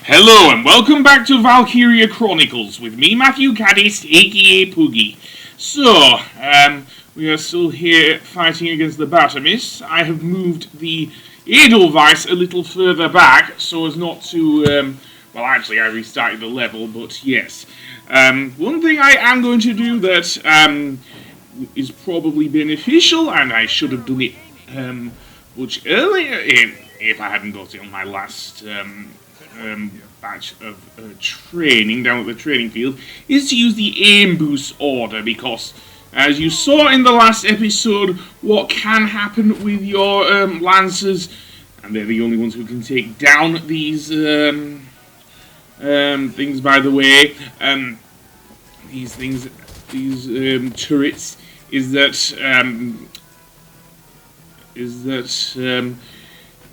Hello and welcome back to Valkyria Chronicles with me, Matthew Caddis, aka Poogie. So, we are still here fighting against the Batomys. I have moved the Edelweiss a little further back so as not to, well actually I restarted the level, but yes. One thing I am going to do that is probably beneficial, and I should have done it much earlier if I hadn't got it on my last batch of training down at the training field, is to use the aim boost order, because as you saw in the last episode, what can happen with your lancers, and they're the only ones who can take down these things, by the way, these turrets, is that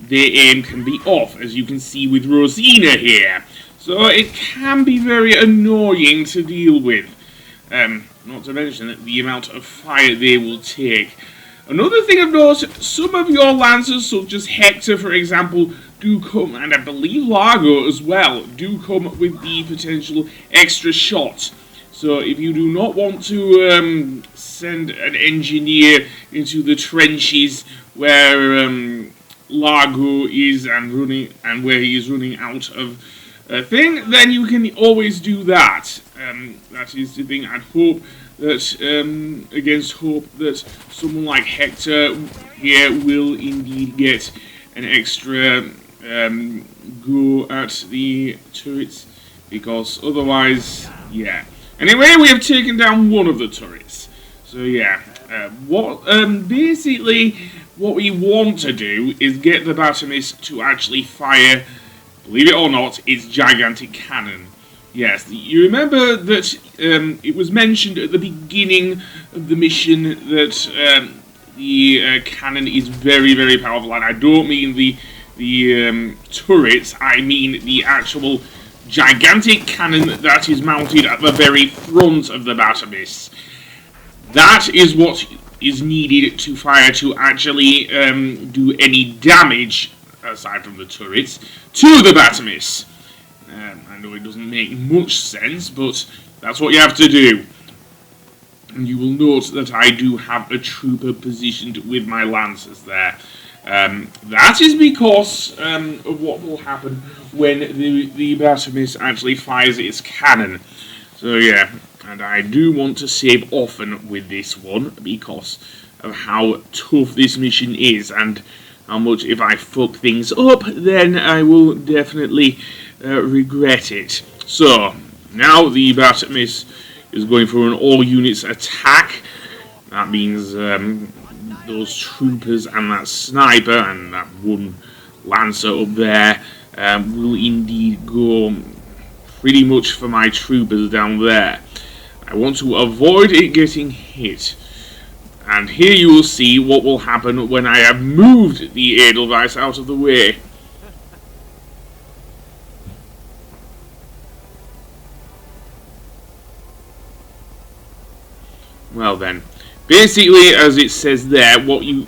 their aim can be off, as you can see with Rosina here. So it can be very annoying to deal with. Not to mention the amount of fire they will take. Another thing I've noticed, some of your lancers, such as Hector for example, do come, and I believe Largo as well, do come with the potential extra shot. So if you do not want to send an engineer into the trenches where Largo is and where he is running out of a thing, then you can always do that. That is the thing. I'd hope that against hope that someone like Hector here will indeed get an extra go at the turrets, because otherwise, yeah. Anyway, we have taken down one of the turrets. So yeah, basically what we want to do is get the Batomys to actually fire, believe it or not, its gigantic cannon. Yes, you remember that it was mentioned at the beginning of the mission that the cannon is very, very powerful, and I don't mean the turrets, I mean the actual gigantic cannon that is mounted at the very front of the Batomys. That is what is needed to fire to actually do any damage, aside from the turrets, to the Batomys. I know it doesn't make much sense, but that's what you have to do. And you will note that I do have a trooper positioned with my lancers there. That is because of what will happen when the Batomys actually fires its cannon. So yeah, and I do want to save often with this one because of how tough this mission is, and how much if I fuck things up, then I will definitely regret it. So, now the Batomys is going for an all-units attack. That means those troopers and that sniper and that one lancer up there will indeed go pretty much for my troopers down there. I want to avoid it getting hit. And here you will see what will happen when I have moved the Edelweiss out of the way. Well then, basically as it says there, what you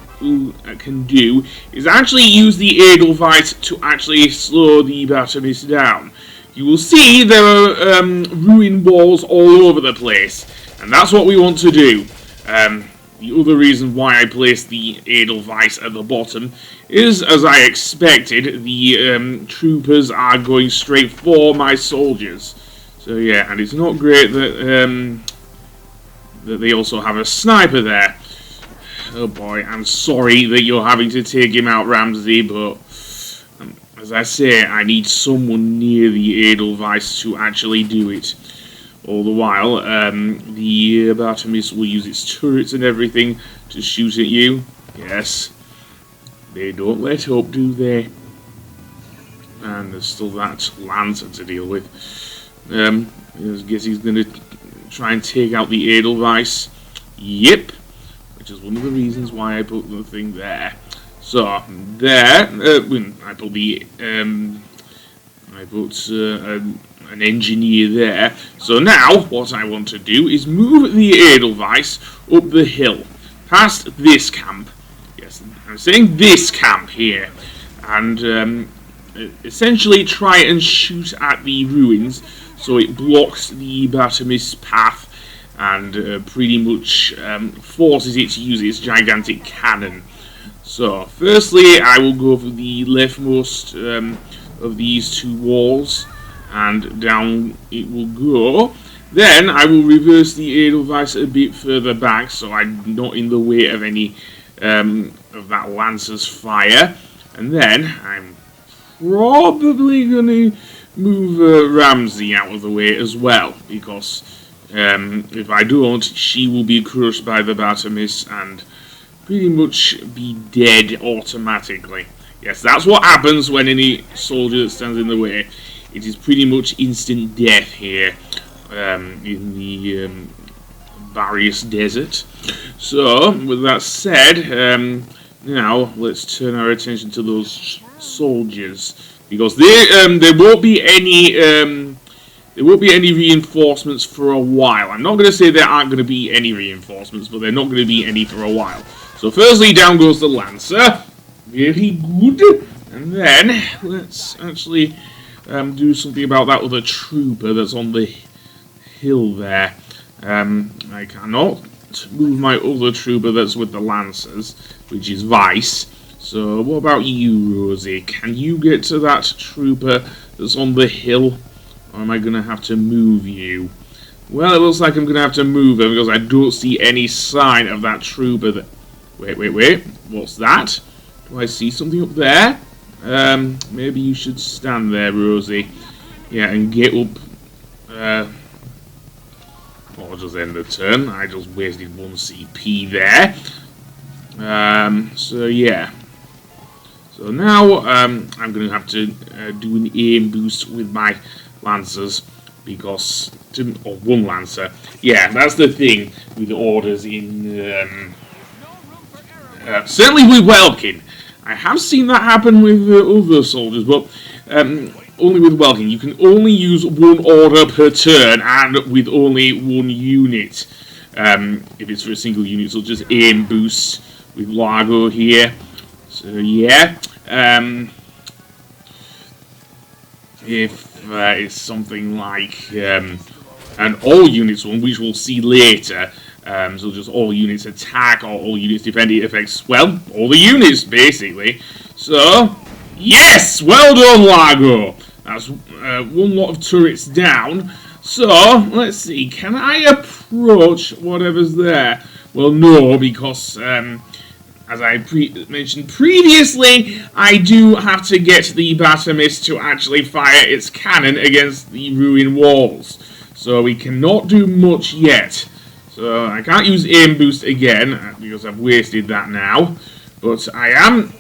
can do is actually use the Edelweiss to actually slow the Batomys down. You will see there are ruined walls all over the place, and that's what we want to do. The other reason why I placed the Edelweiss at the bottom is, as I expected, the troopers are going straight for my soldiers. So yeah, and it's not great that that they also have a sniper there. Oh boy, I'm sorry that you're having to take him out, Ramsey, but as I say, I need someone near the Edelweiss to actually do it. All the while, the Batomys will use its turrets and everything to shoot at you. Yes, they don't let up, do they? And there's still that lancer to deal with. I guess he's going to try and take out the Edelweiss. Yep, which is one of the reasons why I put the thing there. So there, I put the an engineer there. So now what I want to do is move the Edelweiss up the hill, past this camp. Yes, I'm saying this camp here, and essentially try and shoot at the ruins, so it blocks the Batomys path and pretty much forces it to use its gigantic cannon. So, firstly, I will go for the leftmost of these two walls, and down it will go. Then I will reverse the Edelweiss a bit further back, so I'm not in the way of any of that Lancer's fire. And then I'm probably going to move Ramsey out of the way as well, because if I don't, she will be crushed by the Batomys and pretty much be dead automatically. Yes, that's what happens when any soldier stands in the way. It is pretty much instant death here in the Various Desert. So, with that said, now let's turn our attention to those soldiers, because there won't be any reinforcements for a while. I'm not going to say there aren't going to be any reinforcements, but they're not going to be any for a while. So firstly, down goes the Lancer. Very good. And then let's actually do something about that other trooper that's on the hill there. I cannot move my other trooper that's with the Lancers, which is Vice. So what about you, Rosie? Can you get to that trooper that's on the hill? Or am I going to have to move you? Well, it looks like I'm going to have to move her because I don't see any sign of that trooper that... Wait. What's that? Do I see something up there? Maybe you should stand there, Rosie. Yeah, and get up. I'll just end the turn. I just wasted 1 CP there. So yeah. So now I'm going to have to do an aim boost with my Lancers, because one Lancer. Yeah, that's the thing with the orders in certainly with Welkin. I have seen that happen with other soldiers, but only with Welkin. You can only use 1 order per turn and with only 1 unit. If it's for a single unit, so just aim boost with Largo here. So yeah. If it's something like an all units one, which we'll see later. So just all units attack or all units defend, it affects, well, all the units basically. So, yes! Well done, Largo! That's 1 lot of turrets down. So, let's see, can I approach whatever's there? Well, no, because as I mentioned previously, I do have to get the Batomys to actually fire its cannon against the ruin walls. So we cannot do much yet. So I can't use aim boost again, because I've wasted that now. But I am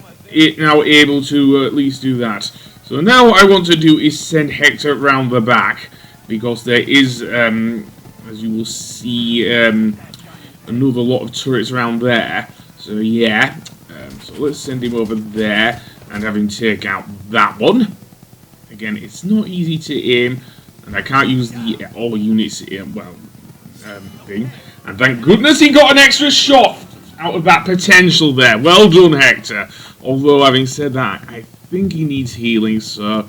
now able to at least do that. So now what I want to do is send Hector round the back, because there is, as you will see, another lot of turrets around there. So yeah, so let's send him over there and have him take out that one. Again, it's not easy to aim, and I can't use the all units thing. And thank goodness he got an extra shot out of that potential there. Well done, Hector. Although, having said that, I think he needs healing, so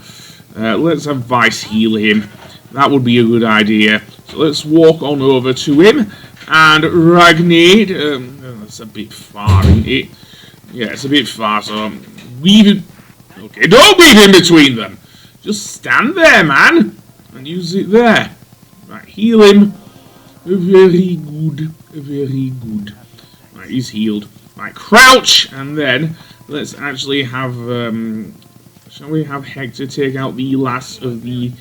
let's have Vice heal him. That would be a good idea. So let's walk on over to him. And Ragnade, that's a bit far, isn't it? Yeah, it's a bit far, so weave it. Okay, don't weave in between them. Just stand there, man, and use it there. Right, heal him. Very good, very good. Right, he's healed. Right, crouch, and then let's actually have. Shall we have Hector take out the last of the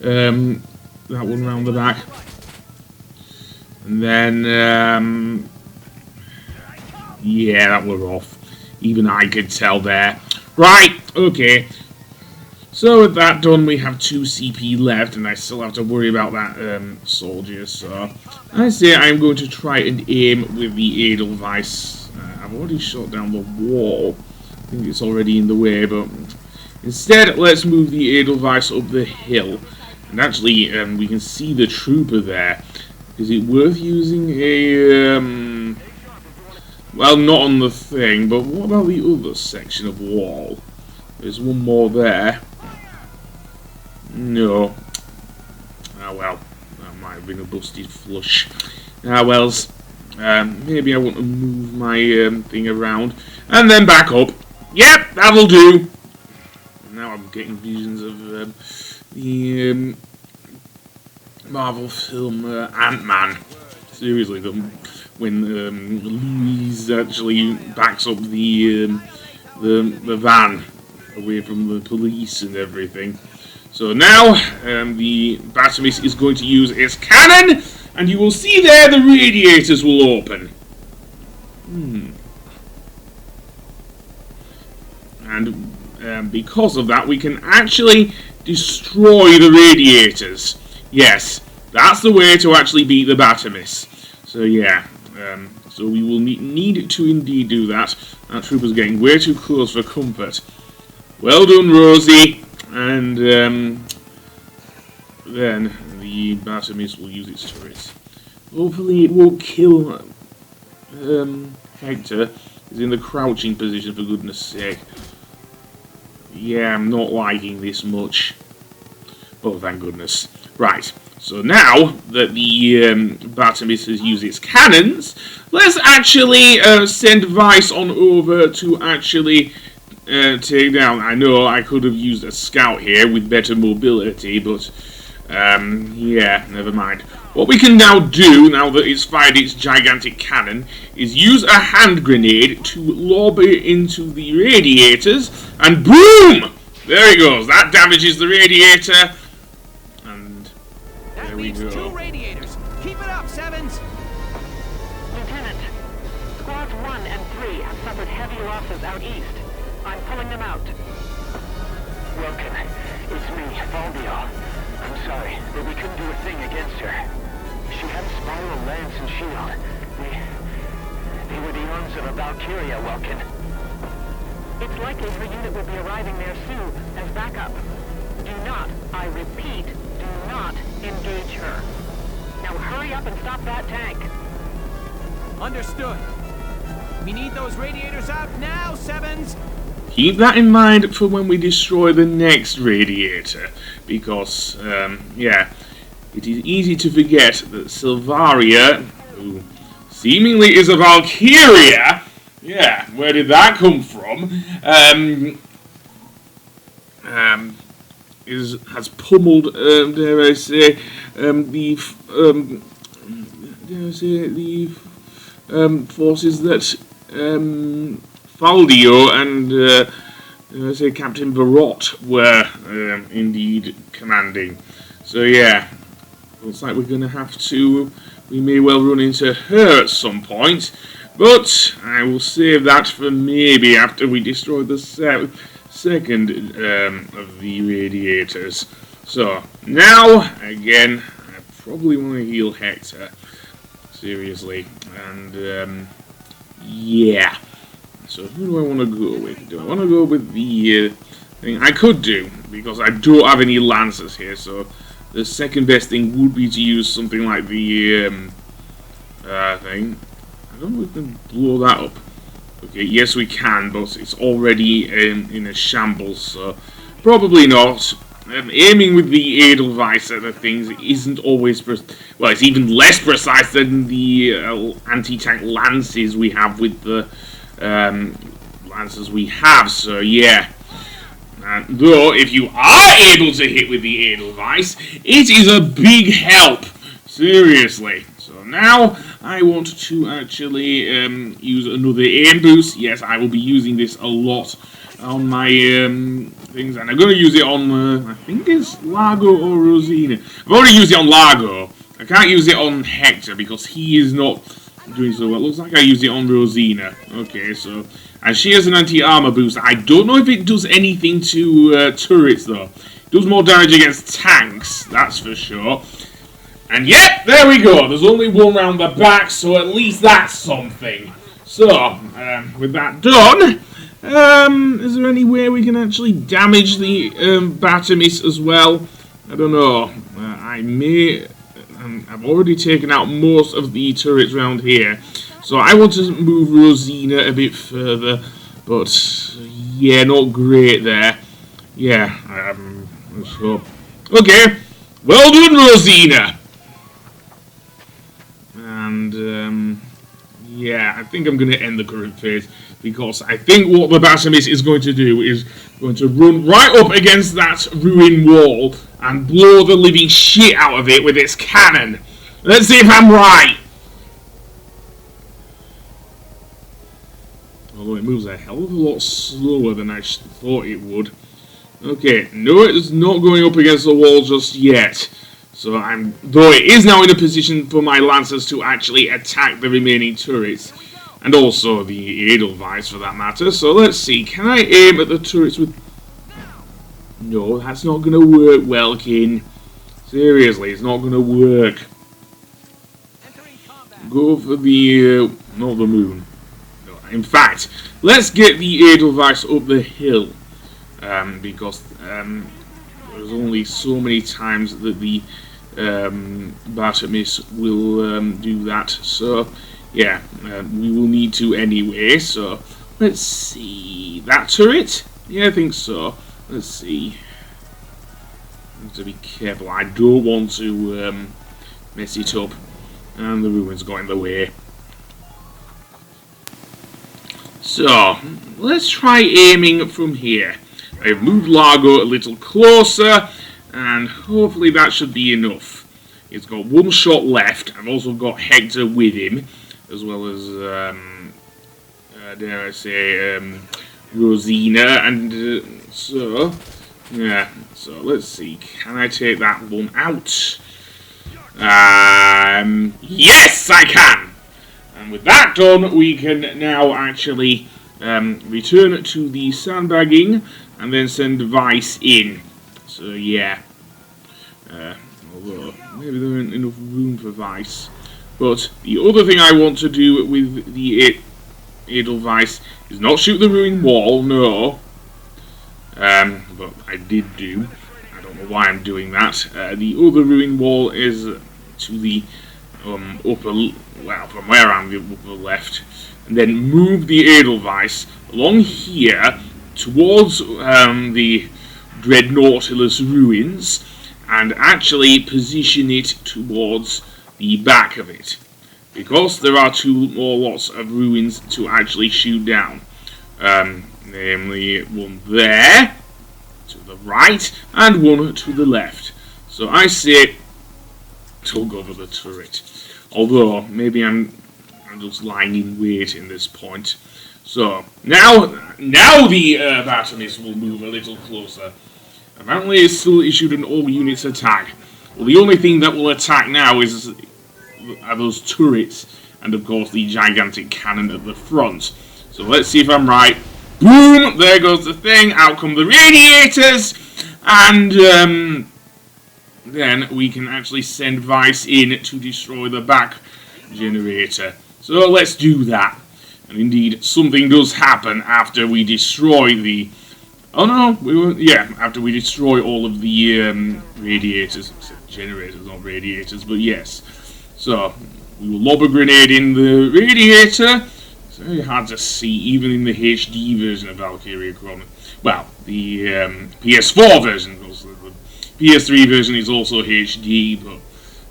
that one round the back? And then, yeah, that was off. Even I could tell there. Right, okay. So with that done, we have 2 CP left, and I still have to worry about that soldier. So I say I'm going to try and aim with the Edelweiss. I've already shot down the wall. I think it's already in the way, but instead, let's move the Edelweiss up the hill. And actually, we can see the trooper there. Is it worth using a, well, not on the thing, but what about the other section of wall? There's one more there. No. Ah, well. That might have been a busted flush. Ah, wells. Maybe I want to move my thing around. And then back up. Yep, that'll do. Now I'm getting visions of the Marvel film Ant-Man. Seriously, when Louise actually backs up the van away from the police and everything. So now the Batomys is going to use its cannon, and you will see there the radiators will open. And because of that, we can actually destroy the radiators. Yes, that's the way to actually beat the Batomys. So yeah, so we will need to indeed do that. That trooper's getting way too close for comfort. Well done, Rosie. And then the Batomys will use its turrets. Hopefully it won't kill Hector. He's in the crouching position, for goodness sake. Yeah, I'm not liking this much. Oh, thank goodness. Right, so now that the Batomys has used its cannons, let's actually send Vice on over to actually take down. I know I could have used a scout here with better mobility, but yeah, never mind. What we can now do, now that it's fired its gigantic cannon, is use a hand grenade to lob it into the radiators, and boom! There it goes. That damages the radiator, and there we go. 2 radiators. Keep it up, Sevens. Lieutenant, squads 1 and 3 have suffered heavy losses out east. I'm pulling them out. Welcome. It's me, Faldio. I'm sorry, but we couldn't do a thing against her. She had a spiral lance and shield. They were the arms of a Valkyria, Welkin. It's likely her unit will be arriving there soon as backup. Do not, I repeat, do not engage her. Now hurry up and stop that tank. Understood. We need those radiators out now, Sevens. Keep that in mind for when we destroy the next radiator, because, yeah, it is easy to forget that Selvaria, who seemingly is a Valkyria, yeah, where did that come from, has pummeled, dare I say, the forces that, Faldio and say Captain Barot were indeed commanding. So yeah, looks like we're going to have to. We may well run into her at some point, but I will save that for maybe after we destroy the second of the radiators. So now again, I probably want to heal Hector seriously, and yeah. So who do I want to go with? Do I want to go with the thing? I could do, because I don't have any lancers here, so the second best thing would be to use something like the thing. I don't know if we can blow that up. Okay, yes we can, but it's already in a shambles, so probably not. Aiming with the Edelweiss at the things isn't always well, it's even less precise than the anti-tank lances we have with the lancers we have, so yeah. Though, if you are able to hit with the Edelweiss, it is a big help. Seriously. So now, I want to actually use another aim boost. Yes, I will be using this a lot on my things, and I'm going to use it on, I think it's Largo or Rosina. I've already used it on Largo. I can't use it on Hector, because he is not doing so well. Looks like I used it on Rosina. Okay, so, and she has an anti-armor boost. I don't know if it does anything to turrets, though. It does more damage against tanks, that's for sure. And yep, there we go. There's only one round the back, so at least that's something. So, with that done, is there any way we can actually damage the Batomys as well? I don't know. I may. I've already taken out most of the turrets around here, so I want to move Rosina a bit further. But yeah, not great there. Yeah, let's hope Okay. Well done, Rosina. And, yeah, I think I'm going to end the current phase, because I think what the Batomys is going to do is going to run right up against that ruined wall and blow the living shit out of it with its cannon. Let's see if I'm right. Although it moves a hell of a lot slower than I thought it would. Okay, no, it's not going up against the wall just yet. So though it is now in a position for my lancers to actually attack the remaining turrets. And also the Edelweiss for that matter. So let's see, can I aim at the turrets with... No, that's not going to work, Welkin. Seriously, it's not going to work. Go for the... not the moon. No, in fact, let's get the Edelweiss up the hill. Because there's only so many times that the Batomys will do that. So, yeah, we will need to anyway. So, let's see. That turret? Yeah, I think so. Let's see. I have to be careful. I don't want to mess it up. And the ruins got in the way. So, let's try aiming from here. I've moved Largo a little closer, and hopefully that should be enough. He's got one shot left. I've also got Hector with him, as well as, dare I say, Rosina, and so, yeah, so let's see, can I take that one out? Yes, I can! And with that done, we can now actually return to the sandbagging, and then send Vice in. So yeah, although maybe there isn't enough room for Vice. But the other thing I want to do with the Edelweiss is not shoot the ruined wall, no. But I did do. I don't know why I'm doing that. The other ruined wall is to the upper, well, from where I'm the upper left, and then move the Edelweiss along here towards the Dread Nautilus ruins, and actually position it towards the back of it, because there are two more lots of ruins to actually shoot down, namely one there to the right and one to the left. So I say tug over the turret, although maybe I'm just lying in wait in this point. So, now the Batomys will move a little closer. Apparently it's still issued an all-units attack. Well, the only thing that will attack now are those turrets, and of course the gigantic cannon at the front. So let's see if I'm right. Boom! There goes the thing, out come the radiators, and then we can actually send Vice in to destroy the back generator. So let's do that. And indeed, something does happen after we destroy the... Oh no, after we destroy all of the radiators. Generators, not radiators, but yes. So, we will lob a grenade in the radiator. It's very hard to see, even in the HD version of Valkyria Chronicles. Well, the PS4 version. Also, the PS3 version is also HD, but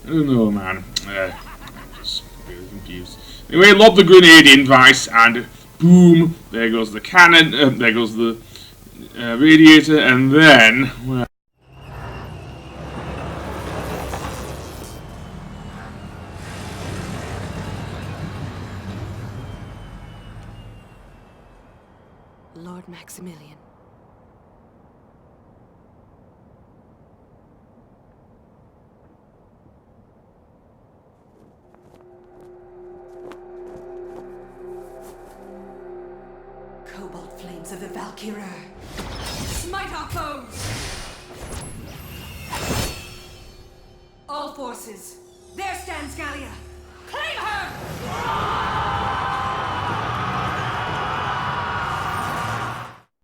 I don't know, man. I'm just really confused. Anyway, lob the grenade in, Vice, and boom, there goes the cannon, there goes the radiator, and then... Well, Lord Maximilian. Cobalt flames of the Valkyria. Smite our foes! All forces, there stands Gallia. Claim her!